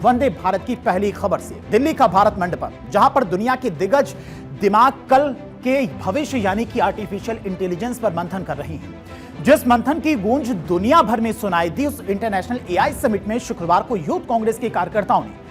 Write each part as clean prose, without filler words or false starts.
वंदे भारत की पहली खबर से। दिल्ली का भारत मंडपम, जहां पर दुनिया के दिग्गज दिमाग कल के भविष्य यानी कि आर्टिफिशियल इंटेलिजेंस पर मंथन कर रही हैं। जिस मंथन की गूंज दुनिया भर में सुनाई दी, उस इंटरनेशनल एआई समिट में शुक्रवार को यूथ कांग्रेस के कार्यकर्ताओं ने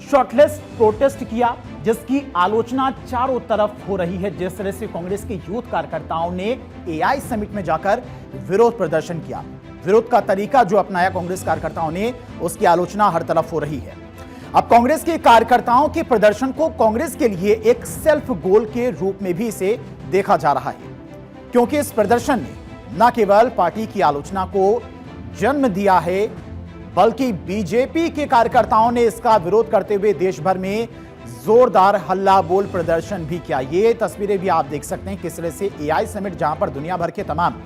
शॉर्टलिस्ट प्रोटेस्ट किया, जिसकी आलोचना चारों तरफ हो रही है। जिस तरह से कांग्रेस के यूथ कार्यकर्ताओं ने एआई समिट में जाकर विरोध प्रदर्शन किया, विरोध का तरीका जो अपनाया कांग्रेस कार्यकर्ताओं ने, उसकी आलोचना हर तरफ हो रही है। अब कांग्रेस के कार्यकर्ताओं के प्रदर्शन को कांग्रेस के लिए एक सेल्फ गोल के रूप में भी इसे देखा जा रहा है, क्योंकि इस प्रदर्शन ने न केवल पार्टी की आलोचना को जन्म दिया है, बल्कि बीजेपी के कार्यकर्ताओं ने इसका विरोध करते हुए देश भर में जोरदार हल्ला बोल प्रदर्शन भी किया। ये तस्वीरें भी आप देख सकते हैं किस तरह से एआई समिट, जहां पर दुनिया भर के तमाम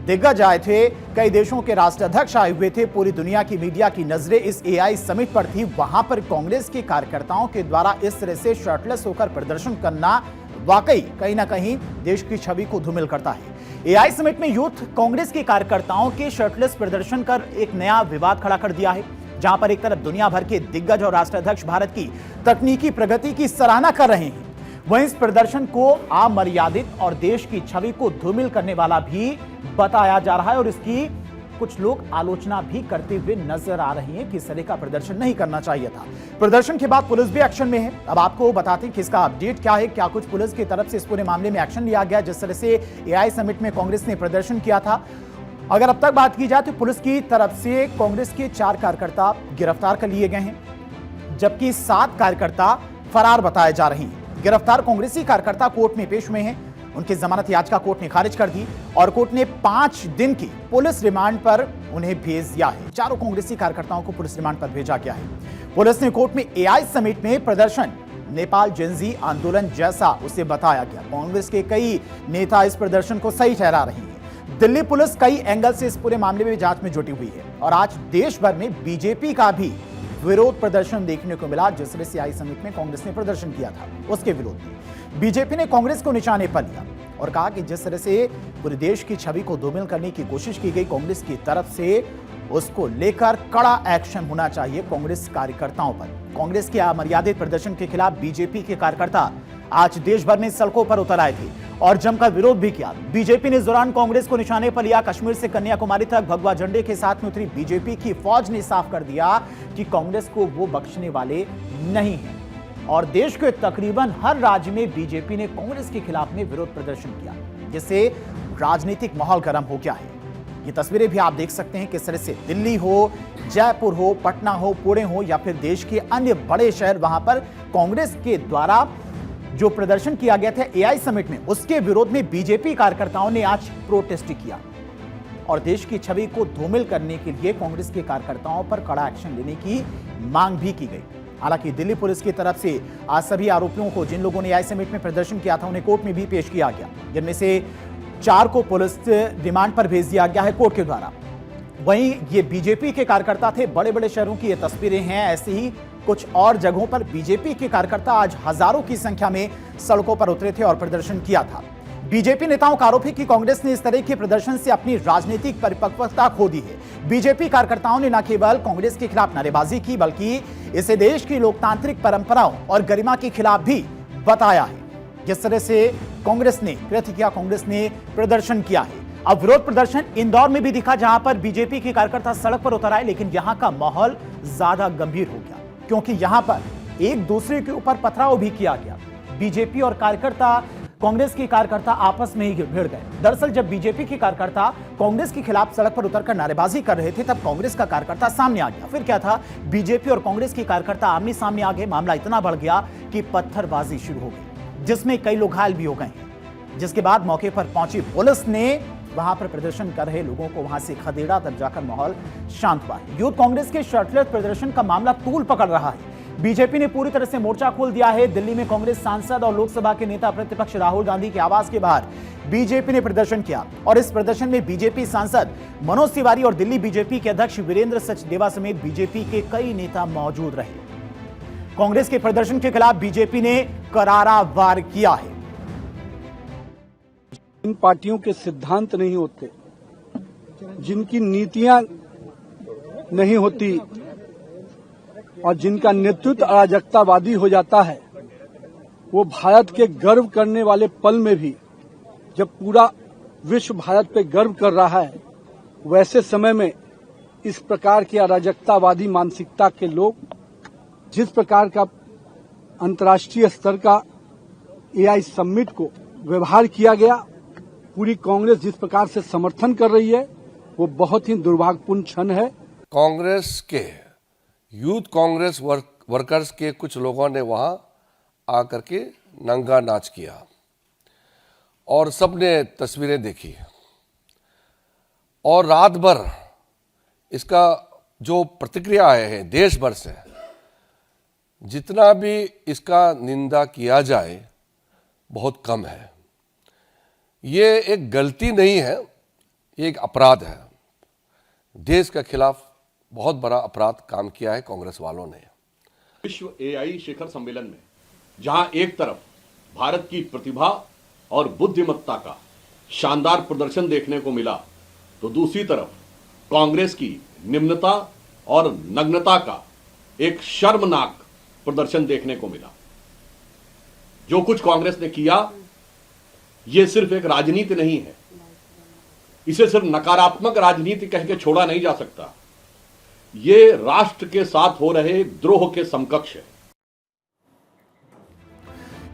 दिग्गज आए थे, कई देशों के राष्ट्राध्यक्ष आए हुए थे, पूरी दुनिया की मीडिया की नजरें इस एआई समिट पर थी। वहां पर कांग्रेस के कार्यकर्ताओं के द्वारा इस तरह से शर्टलेस होकर प्रदर्शन करना वाकई कहीं ना कहीं देश की छवि को धूमिल करता है। एआई समिट में यूथ कांग्रेस के कार्यकर्ताओं के शर्टलेस प्रदर्शन कर एक नया विवाद खड़ा कर दिया है, जहां पर एक तरफ दुनिया भर के दिग्गज और राष्ट्राध्यक्ष भारत की तकनीकी प्रगति की सराहना कर रहे हैं, वहीं इस प्रदर्शन को अमर्यादित और देश की छवि को धूमिल करने वाला भी बताया जा रहा है। और इसकी कुछ लोग आलोचना भी करते हुए नजर आ रहे हैं कि इस तरह का प्रदर्शन नहीं करना चाहिए था। प्रदर्शन के बाद पुलिस भी एक्शन में है। अब आपको बताते हैं कि इसका अपडेट क्या है, क्या कुछ पुलिस की तरफ से इस पूरे मामले में एक्शन लिया गया, जिस तरह से एआई समिट में कांग्रेस ने प्रदर्शन किया था। अगर अब तक बात की जाए तो पुलिस की तरफ से कांग्रेस के 4 कार्यकर्ता गिरफ्तार कर लिए गए हैं, जबकि 7 कार्यकर्ता फरार बताए जा रहे हैं। गिरफ्तार कांग्रेसी कार्यकर्ता कोर्ट में पेश हुए हैं, उनकी जमानत याचिका कोर्ट ने खारिज कर दी और कोर्ट ने 5 दिन की पुलिस रिमांड पर उन्हें भेज दिया है। चारों कांग्रेसी कार्यकर्ताओं को पुलिस रिमांड पर भेजा गया है। पुलिस ने कोर्ट में एआई समिट में प्रदर्शन नेपाल जेनजी आंदोलन जैसा उसे बताया गया। कांग्रेस के कई नेता इस प्रदर्शन को सही ठहरा रहे हैं। दिल्ली पुलिस कई एंगल से इस पूरे मामले में जांच में जुटी हुई है और आज देश भर में बीजेपी का भी विरोध प्रदर्शन देखने को मिला। जिस तरह से एआई समिट में कांग्रेस ने प्रदर्शन किया था, उसके विरोध में बीजेपी ने कांग्रेस को निशाने पर लिया और कहा कि जिस तरह से पूरे देश की छवि को धूमिल करने की कोशिश की गई कांग्रेस की तरफ से, उसको लेकर कड़ा एक्शन होना चाहिए कांग्रेस कार्यकर्ताओं पर। कांग्रेस के अमर्यादित प्रदर्शन के खिलाफ बीजेपी के कार्यकर्ता आज देश भर में सड़कों पर उतर आए थे और जमकर विरोध भी किया। बीजेपी ने इस दौरान कांग्रेस को निशाने पर लिया। कश्मीर से कन्याकुमारी तक भगवा झंडे के साथ में उतरी बीजेपी की फौज ने साफ कर दिया कि कांग्रेस को वो बख्शने वाले नहीं हैं और देश के तकरीबन हर राज्य में बीजेपी ने कांग्रेस के खिलाफ में विरोध प्रदर्शन किया, जिससे राजनीतिक माहौल गर्म हो गया है। ये तस्वीरें भी आप देख सकते हैं किस तरह से दिल्ली हो, जयपुर हो, पटना हो, पुणे हो या फिर देश के अन्य बड़े शहर, वहां पर कांग्रेस के द्वारा जो प्रदर्शन किया गया था एआई समिट में, उसके विरोध में बीजेपी कार्यकर्ताओं ने आज प्रोटेस्ट किया और देश की छवि को धूमिल करने के लिए कांग्रेस के कार्यकर्ताओं पर कड़ा एक्शन लेने की मांग भी की गई। हालांकि दिल्ली पुलिस की तरफ से आज सभी आरोपियों को, जिन लोगों ने एआई समिट में प्रदर्शन किया था, उन्हें कोर्ट में भी पेश किया गया, जिनमें से 4 को पुलिस रिमांड पर भेज दिया गया है कोर्ट के द्वारा। वहीं ये बीजेपी के कार्यकर्ता थे। बड़े बड़े शहरों की ये तस्वीरें हैं। ऐसे ही कुछ और जगहों पर बीजेपी के कार्यकर्ता आज हजारों की संख्या में सड़कों पर उतरे थे और प्रदर्शन किया था। बीजेपी नेताओं का आरोप है कि कांग्रेस ने इस तरह के प्रदर्शन से अपनी राजनीतिक परिपक्वता खो दी है। बीजेपी कार्यकर्ताओं ने न केवल कांग्रेस के खिलाफ नारेबाजी की, बल्कि इसे देश की लोकतांत्रिक परंपराओं और गरिमा के खिलाफ भी बताया है। जिस तरह से कांग्रेस ने कृत्य किया, कांग्रेस ने प्रदर्शन किया है। अब विरोध प्रदर्शन इंदौर में भी दिखा, जहां पर बीजेपी के कार्यकर्ता सड़क पर उतर आए, लेकिन यहां का माहौल ज्यादा गंभीर हो गया क्योंकि यहां पर एक दूसरे के ऊपर पथराव भी किया गया। बीजेपी और कार्यकर्ता, कांग्रेस के कार्यकर्ता आपस में ही भिड़ गए। दरअसल जब बीजेपी के कार्यकर्ता कांग्रेस के खिलाफ सड़क पर उतरकर नारेबाजी कर रहे थे, तब कांग्रेस का कार्यकर्ता सामने आ गया। फिर क्या था, बीजेपी और कांग्रेस के कार्यकर्ता आमने सामने आ गए। मामला इतना बढ़ गया कि पत्थरबाजी शुरू हो गई, जिसमें कई लोग घायल भी हो गए, जिसके बाद मौके पर पहुंची पुलिस ने वहां पर प्रदर्शन कर रहे लोगों को वहां से खदेड़ा, तब जाकर माहौल शांत हुआ। यूथ कांग्रेस के शर्टलेस प्रदर्शन का मामला तूल पकड़ रहा है। बीजेपी ने पूरी तरह से मोर्चा खोल दिया है। दिल्ली में कांग्रेस सांसद और लोकसभा के नेता प्रतिपक्ष राहुल गांधी के आवास के बाहर बीजेपी ने प्रदर्शन किया और इस प्रदर्शन में बीजेपी सांसद मनोज तिवारी और दिल्ली बीजेपी के अध्यक्ष वीरेंद्र सचदेवा समेत बीजेपी के कई नेता मौजूद रहे। कांग्रेस के प्रदर्शन के खिलाफ बीजेपी ने करारा वार किया है। इन पार्टियों के सिद्धांत नहीं होते, जिनकी नीतियां नहीं होती, और जिनका नेतृत्व अराजकतावादी हो जाता है, वो भारत के गर्व करने वाले पल में भी, जब पूरा विश्व भारत पे गर्व कर रहा है, वैसे समय में इस प्रकार की अराजकतावादी मानसिकता के लोग, जिस प्रकार का अंतर्राष्ट्रीय स्तर का एआई समिट को व्यवहार किया गया, पूरी कांग्रेस जिस प्रकार से समर्थन कर रही है, वो बहुत ही दुर्भाग्यपूर्ण क्षण है। कांग्रेस के यूथ कांग्रेस वर्कर्स के कुछ लोगों ने वहां आकर के नंगा नाच किया और सबने तस्वीरें देखी और रात भर इसका जो प्रतिक्रिया आए हैं देश भर से, जितना भी इसका निंदा किया जाए बहुत कम है। ये एक गलती नहीं है, ये एक अपराध है। देश के खिलाफ बहुत बड़ा अपराध काम किया है कांग्रेस वालों ने। विश्व एआई शिखर सम्मेलन में जहां एक तरफ भारत की प्रतिभा और बुद्धिमत्ता का शानदार प्रदर्शन देखने को मिला, तो दूसरी तरफ कांग्रेस की निम्नता और नग्नता का एक शर्मनाक प्रदर्शन देखने को मिला। जो कुछ कांग्रेस ने किया, यह सिर्फ एक राजनीति नहीं है, इसे सिर्फ नकारात्मक राजनीति कह के छोड़ा नहीं जा सकता। ये राष्ट्र के साथ हो रहे द्रोह के समकक्ष है।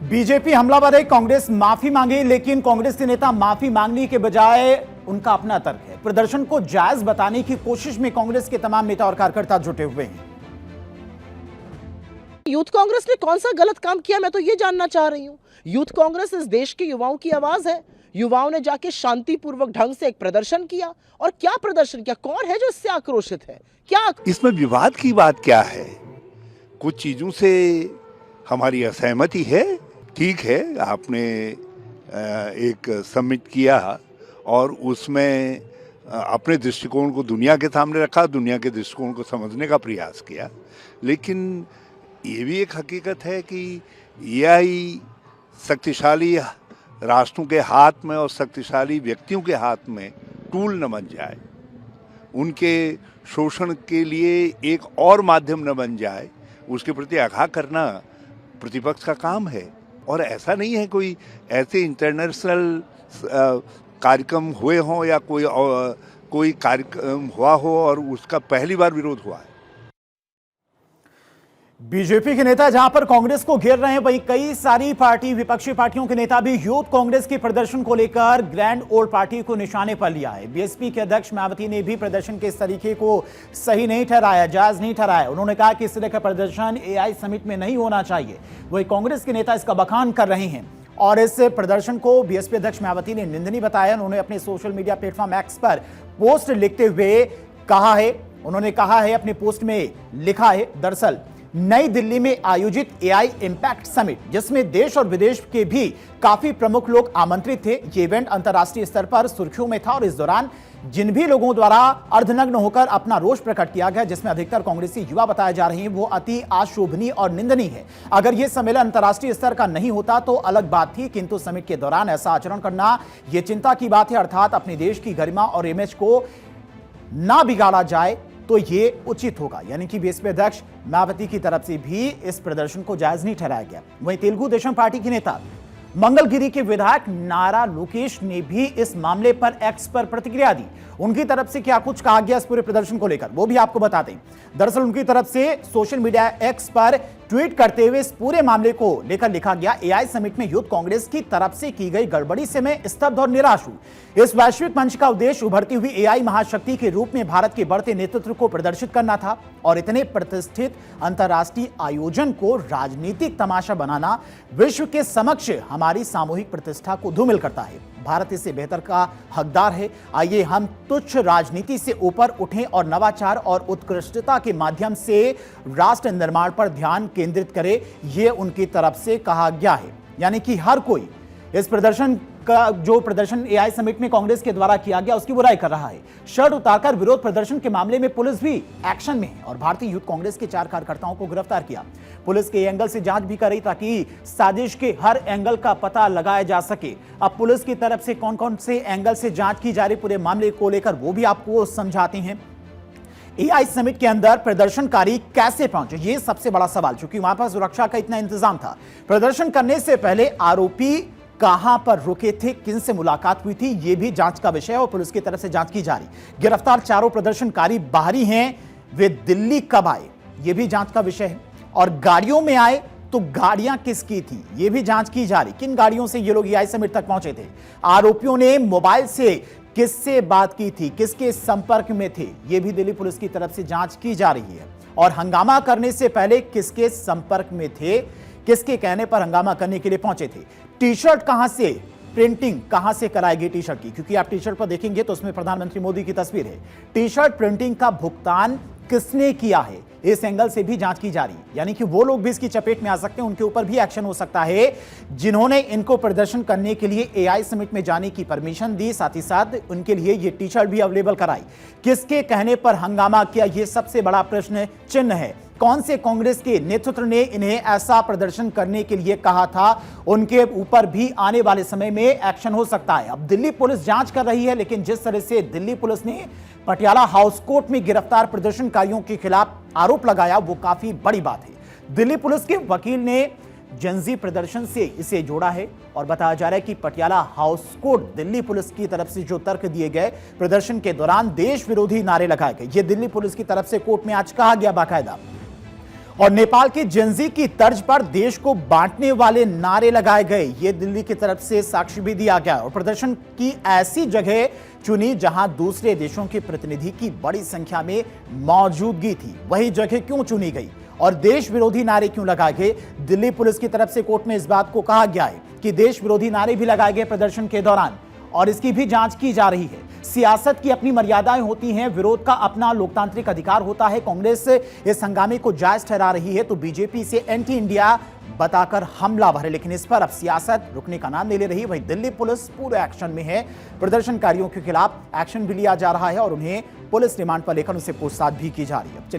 बीजेपी हमलावर है, कांग्रेस माफी मांगे, लेकिन कांग्रेस के नेता माफी मांगने के बजाय उनका अपना तर्क है। प्रदर्शन को जायज बताने की कोशिश में कांग्रेस के तमाम नेता और कार्यकर्ता जुटे हुए हैं। यूथ कांग्रेस ने कौन सा गलत काम किया, मैं तो ये जानना चाह रही हूँ। यूथ कांग्रेस इस देश के युवाओं की आवाज है। युवाओं ने जाके शांतिपूर्वक ढंग से एक प्रदर्शन किया, और क्या प्रदर्शन किया, कौन है जो इससे आक्रोशित है, क्या इसमें विवाद की बात क्या है? कुछ चीजों से हमारी असहमति है, ठीक है। आपने एक समिट किया और उसमें अपने दृष्टिकोण को दुनिया के सामने रखा, दुनिया के दृष्टिकोण को समझने का प्रयास किया, लेकिन ये भी एक हकीकत है कि एआई शक्तिशाली राष्ट्रों के हाथ में और शक्तिशाली व्यक्तियों के हाथ में टूल न बन जाए, उनके शोषण के लिए एक और माध्यम न बन जाए, उसके प्रति आगाह करना प्रतिपक्ष का काम है। और ऐसा नहीं है कोई ऐसे इंटरनेशनल कार्यक्रम हुए हों या कोई कार्यक्रम हुआ हो और उसका पहली बार विरोध हुआ है। बीजेपी के नेता जहां पर कांग्रेस को घेर रहे हैं, वहीं कई सारी पार्टी, विपक्षी पार्टियों के नेता भी यूथ कांग्रेस के प्रदर्शन को लेकर ग्रैंड ओल्ड पार्टी को निशाने पर लिया है। बीएसपी के अध्यक्ष मायावती ने भी प्रदर्शन के इस तरीके को सही नहीं ठहराया, जायज नहीं ठहराया। उन्होंने कहा कि इस तरह का प्रदर्शन एआई समिट में नहीं होना चाहिए। वही कांग्रेस के नेता इसका बखान कर रहे हैं और इस प्रदर्शन को बीएसपी अध्यक्ष मायावती ने निंदनीय बताया। उन्होंने अपने सोशल मीडिया प्लेटफॉर्म एक्स पर पोस्ट लिखते हुए कहा है, उन्होंने कहा है, अपने पोस्ट में लिखा है, दरअसल नई दिल्ली में आयोजित एआई इंपैक्ट समिट, जिसमें देश और विदेश के भी काफी प्रमुख लोग आमंत्रित थे, ये इवेंट अंतर्राष्ट्रीय स्तर पर सुर्खियों में था और इस दौरान जिन भी लोगों द्वारा अर्धनग्न होकर अपना रोष प्रकट किया गया, जिसमें अधिकतर कांग्रेसी युवा बताए जा रहे हैं, वो अति अशोभनीय और निंदनीय है। अगर यह सम्मेलन अंतर्राष्ट्रीय स्तर का नहीं होता तो अलग बात थी, किंतु समिट के दौरान ऐसा आचरण करना यह चिंता की बात है। अर्थात अपने देश की गरिमा और इमेज को ना बिगाड़ा जाए तो ये उचित होगा। यानी कि बीएसपी अध्यक्ष मायावती की तरफ से भी इस प्रदर्शन को जायज नहीं ठहराया गया। वहीं तेलुगु देशम पार्टी के नेता मंगलगिरी के विधायक नारा लोकेश ने भी इस मामले पर एक्स पर प्रतिक्रिया दी। उनकी तरफ से क्या कुछ कहा गया इस पूरे प्रदर्शन को लेकर, वो भी आपको बता दें। दरअसल उनकी तरफ से सोशल मीडिया एक्स पर ट्वीट करते हुए इस पूरे मामले को लेकर लिखा गया, एआई समिट में यूथ कांग्रेस की तरफ से की गई गड़बड़ी से मैं स्तब्ध और निराश हूं। इस वैश्विक मंच का उद्देश्य उभरती हुई एआई महाशक्ति के रूप में भारत के बढ़ते नेतृत्व को प्रदर्शित करना था और इतने प्रतिष्ठित अंतर्राष्ट्रीय आयोजन को राजनीतिक तमाशा बनाना विश्व के समक्ष हमारी सामूहिक प्रतिष्ठा को धूमिल करता है। भारत इससे बेहतर का हकदार है। आइए हम तुच्छ राजनीति से ऊपर उठें और नवाचार और उत्कृष्टता के माध्यम से राष्ट्र निर्माण पर ध्यान केंद्रित करें, यह उनकी तरफ से कहा गया है। यानी कि हर कोई इस प्रदर्शन का, जो प्रदर्शन एआई समिट में कांग्रेस के द्वारा किया गया, उसकी बुराई कर रहा है। शर्ट उतारकर विरोध प्रदर्शन के मामले में पुलिस भी एक्शन में है और भारतीय यूथ कांग्रेस के 4 कार्यकर्ताओं को गिरफ्तार किया। पुलिस के एंगल से जांच भी कर रही ताकि साजिश के हर एंगल का पता लगाया जा सके। अब पुलिस की तरफ से कौन कौन से एंगल से जांच की जा रही पूरे मामले को लेकर वो भी आपको समझाते हैं। एआई समिट के अंदर प्रदर्शनकारी कैसे पहुंचे, ये सबसे बड़ा सवाल, क्योंकि वहां पर सुरक्षा का इतना इंतजाम था। प्रदर्शन करने से पहले आरोपी कहां पर रुके थे, किन से मुलाकात हुई थी, यह भी जांच का विषय है और पुलिस की तरफ से जांच की जा रही। गिरफ्तार चारों प्रदर्शनकारी बाहरी हैं, वे दिल्ली कब आए, यह भी जांच का विषय है। और गाड़ियों में आए तो गाड़ियां किसकी थी, यह भी जांच की जा रही। किन गाड़ियों से ये लोग एआई समिट तक पहुंचे थे, आरोपियों ने मोबाइल से किससे बात की थी, किसके संपर्क में थे, यह भी दिल्ली पुलिस की तरफ से जांच की जा रही है। और हंगामा करने से पहले किसके संपर्क में थे, किसके कहने पर हंगामा करने के लिए पहुंचे थे। टी शर्ट कहां से, प्रिंटिंग कहां से कराई गई टी शर्ट की, क्योंकि आप टी शर्ट पर देखेंगे तो उसमें प्रधानमंत्री मोदी की तस्वीर है। टी शर्ट प्रिंटिंग का भुगतान किसने किया है, इस एंगल से भी जांच की जा रही है। यानी कि वो लोग भी इसकी चपेट में आ सकते हैं, उनके ऊपर भी एक्शन हो सकता है जिन्होंने इनको प्रदर्शन करने के लिए एआई समिट में जाने की परमिशन दी, साथ ही साथ उनके लिए ये टी शर्ट भी अवेलेबल कराई। किसके कहने पर हंगामा किया, यह सबसे बड़ा प्रश्न चिन्ह है। कौन से कांग्रेस के नेतृत्व ने इन्हें ऐसा प्रदर्शन करने के लिए कहा था, उनके ऊपर भी आने वाले समय में एक्शन हो सकता है। अब दिल्ली पुलिस जांच कर रही है, लेकिन जिस तरह से दिल्ली पुलिस ने पटियाला हाउस कोर्ट में गिरफ्तार प्रदर्शनकारियों के खिलाफ आरोप लगाया, वो काफी बड़ी बात है। दिल्ली पुलिस के वकील ने जनजी प्रदर्शन से इसे जोड़ा है और बताया जा रहा है कि Patiala house court Delhi police की तरफ से जो तर्क दिए गए, प्रदर्शन के दौरान देश विरोधी नारे लगाए गए, ये दिल्ली पुलिस की तरफ से कोर्ट में आज कहा गया बाकायदा। और नेपाल की जनजी की तर्ज पर देश को बांटने वाले नारे लगाए गए, ये दिल्ली की तरफ से साक्ष्य भी दिया गया। और प्रदर्शन की ऐसी जगह चुनी जहां दूसरे देशों के प्रतिनिधि की बड़ी संख्या में मौजूदगी थी, वही जगह क्यों चुनी गई और देश विरोधी नारे क्यों लगाए गए। दिल्ली पुलिस की तरफ से कोर्ट में इस बात को कहा गया है कि देश विरोधी नारे भी लगाए गए प्रदर्शन के दौरान, और इसकी भी जांच की जा रही है। सियासत की अपनी मर्यादाएं होती हैं, विरोध का अपना लोकतांत्रिक अधिकार होता है। कांग्रेस इस हंगामे को जायज ठहरा रही है तो बीजेपी से एंटी इंडिया बताकर हमलावर है, लेकिन इस पर अब सियासत रुकने का नाम नहीं ले रही। वही दिल्ली पुलिस पूरे एक्शन में है, प्रदर्शनकारियों के खिलाफ एक्शन भी लिया जा रहा है और उन्हें पुलिस रिमांड पर लेकर उनसे पूछताछ भी की जा रही है।